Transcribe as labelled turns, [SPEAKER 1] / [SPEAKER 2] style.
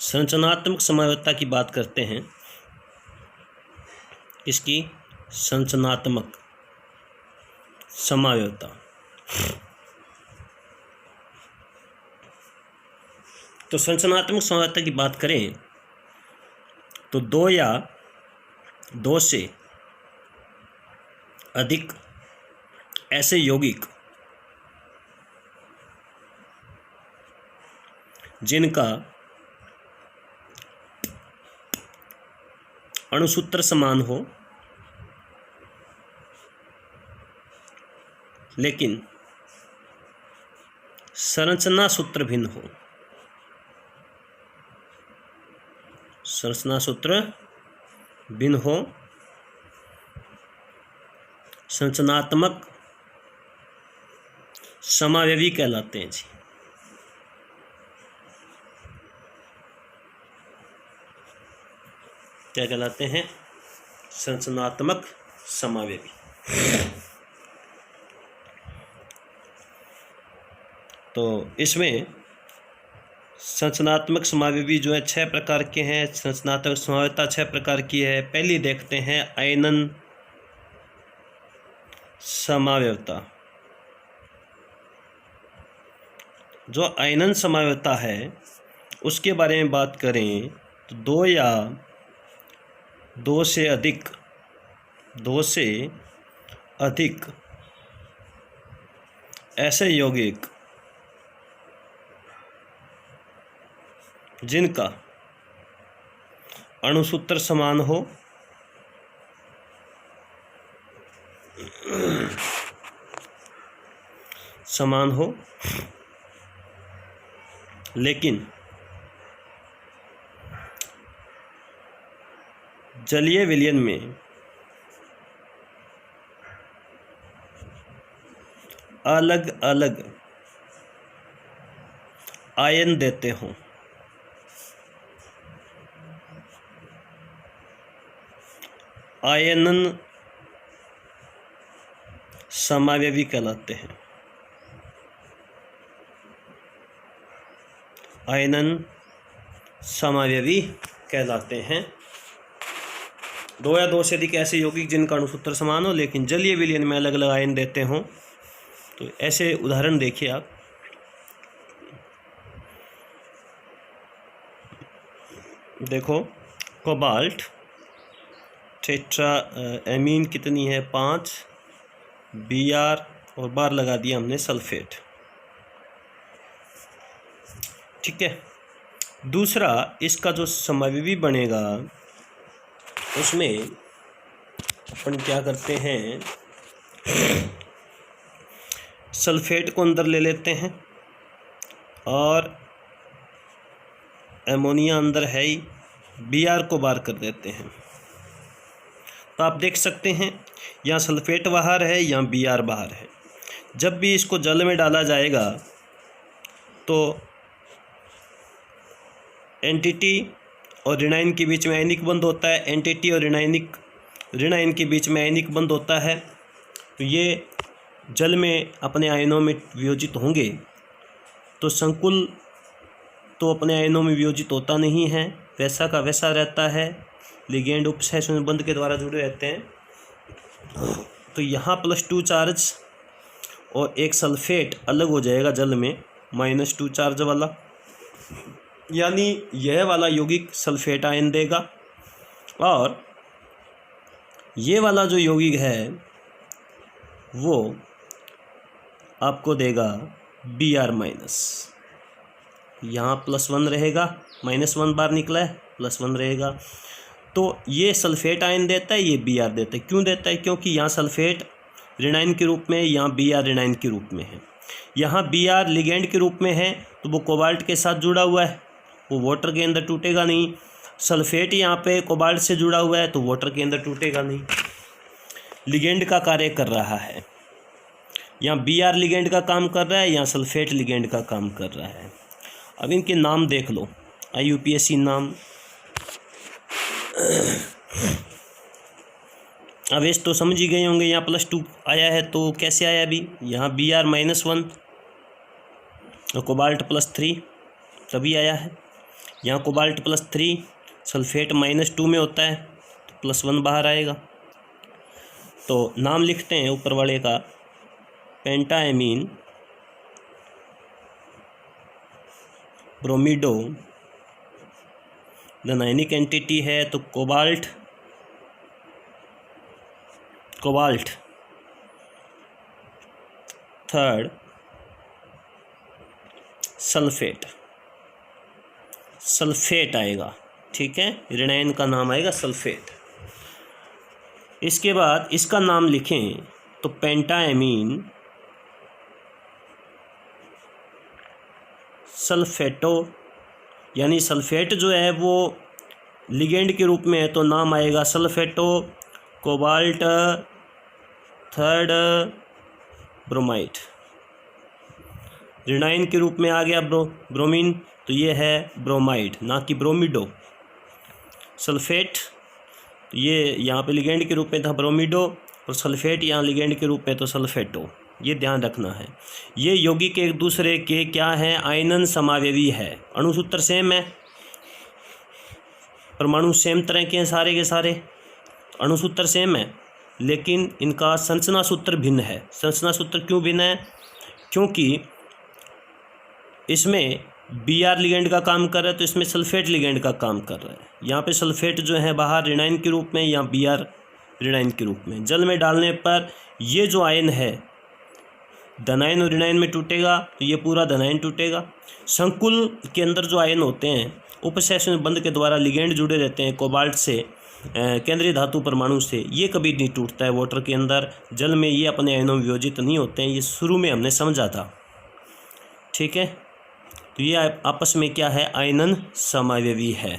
[SPEAKER 1] संरचनात्मक समावयवता की बात करते हैं। इसकी संरचनात्मक समावयवता। तो संरचनात्मक समावयवता की बात करें तो दो या दो से अधिक ऐसे यौगिक जिनका अणुसूत्र समान हो लेकिन संरचना सूत्र भिन्न हो। संरचना सूत्र भिन्न हो, संरचनात्मक समावयवी कहलाते हैं जी। क्या कहलाते हैं? संरचनात्मक समावयवी। तो इसमें संरचनात्मक समावयवी जो है 6 प्रकार के हैं। संरचनात्मक समावयवता 6 प्रकार की है। पहली देखते हैं आयनन समावयवता। जो आयनन समावयवता है उसके बारे में बात करें तो दो या दो से अधिक ऐसे यौगिक जिनका अणुसूत्र समान हो लेकिन जलीय विलयन में अलग अलग आयन देते हों। आयनन समावयवी कहलाते हैं। आयनन समावयवी कहलाते हैं। दो या दो से अधिक ऐसे यौगिक जिनका अणुसूत्र समान हो लेकिन जलीय विलयन में अलग अलग आयन देते हों। तो ऐसे उदाहरण देखिए आप। देखो कोबाल्ट टेट्रा एमीन कितनी है 5 Br और बार लगा दिया हमने सल्फेट। ठीक है। दूसरा इसका जो समावयवी बनेगा उसमें अपन क्या करते हैं, सल्फेट को अंदर ले लेते हैं और एमोनिया अंदर है ही, Br को बाहर कर देते हैं। तो आप देख सकते हैं यहाँ सल्फेट बाहर है, यहाँ Br बाहर है। जब भी इसको जल में डाला जाएगा तो एंटिटी और ऋणायन के बीच में आयनिक बंध होता है। एंटिटी और ऋणायन के बीच में आयनिक बंध होता है। तो ये जल में अपने आयनों में वियोजित होंगे। तो संकुल तो अपने आयनों में वियोजित होता नहीं है, वैसा का वैसा रहता है। लिगेंड उपसहसंयोजन बंध के द्वारा जुड़े रहते हैं। तो यहाँ +2 चार्ज और एक सल्फेट अलग हो जाएगा जल में -2 चार्ज वाला, यानी यह वाला यौगिक सल्फेट आयन देगा और ये वाला जो यौगिक है वो आपको देगा Br-। यहाँ +1 रहेगा, -1 बार निकला है, +1 रहेगा। तो ये सल्फेट आयन देता है, ये Br देता है। क्यों देता है? क्योंकि यहाँ सल्फेट ऋणायन के रूप में, यहाँ Br ऋणायन के रूप में है। यहाँ Br लिगेंड के रूप में है तो वो कोबाल्ट के साथ जुड़ा हुआ है, वो वाटर के अंदर टूटेगा नहीं। सल्फेट यहाँ पे कोबाल्ट से जुड़ा हुआ है तो वाटर के अंदर टूटेगा नहीं। लिगेंड का कार्य कर रहा है। यहाँ Br लिगेंड का काम कर रहा है, यहाँ सल्फेट लिगेंड का काम कर रहा है। अब इनके नाम देख लो, IUPAC नाम। अब इस तो समझ ही गए होंगे, यहाँ +2 आया है तो कैसे आया अभी, यहाँ Br-1 और कोबाल्ट +3 तभी आया है। यहाँ कोबाल्ट +3, सल्फेट -2 में होता है तो +1 बाहर आएगा। तो नाम लिखते हैं ऊपर वाले का, पेंटाएमीन ब्रोमीडो। आयनिक एंटिटी है तो कोबाल्ट थर्ड सल्फेट आएगा, ठीक है, ऋणायन का नाम आएगा सल्फेट। इसके बाद इसका नाम लिखें तो पेंटाएमीन सल्फेटो, यानी सल्फेट जो है वो लिगेंड के रूप में है तो नाम आएगा सल्फेटो कोबाल्ट थर्ड ब्रोमाइड। ऋणायन के रूप में आ गया ब्रोमीन, तो ये है ब्रोमाइड, ना कि ब्रोमीडो। सल्फेट तो ये यहाँ पे लिगेंड के रूप में था ब्रोमीडो, और सल्फेट यहाँ लिगेंड के रूप में तो सल्फेटो। ये ध्यान रखना है। ये यौगिक एक दूसरे के क्या हैं, आयनन समावयवी है। अणुसूत्र सेम है, परमाणु सेम तरह के हैं सारे के सारे, अणुसूत्र सेम है, लेकिन इनका संरचना सूत्र भिन्न है। संरचना सूत्र क्यों भिन्न है? क्योंकि इसमें Br लिगेंड का काम कर रहा है तो इसमें सल्फेट लिगेंड का काम कर रहा है। यहाँ पे सल्फेट जो है बाहर ऋणायन के रूप में, या Br ऋणायन के रूप में। जल में डालने पर ये जो आयन है धनायन और ऋणायन में टूटेगा तो ये पूरा धनायन टूटेगा। संकुल के अंदर जो आयन होते हैं उपसेचन बंध के द्वारा लिगेंड जुड़े रहते हैं कोबाल्ट से, केंद्रीय धातु परमाणु से, ये कभी नहीं टूटता है वाटर के अंदर। जल में ये अपने आयनों में वियोजित नहीं होते हैं, ये शुरू में हमने समझा था, ठीक है। तो ये आपस में क्या है, आयनन समावयवी है।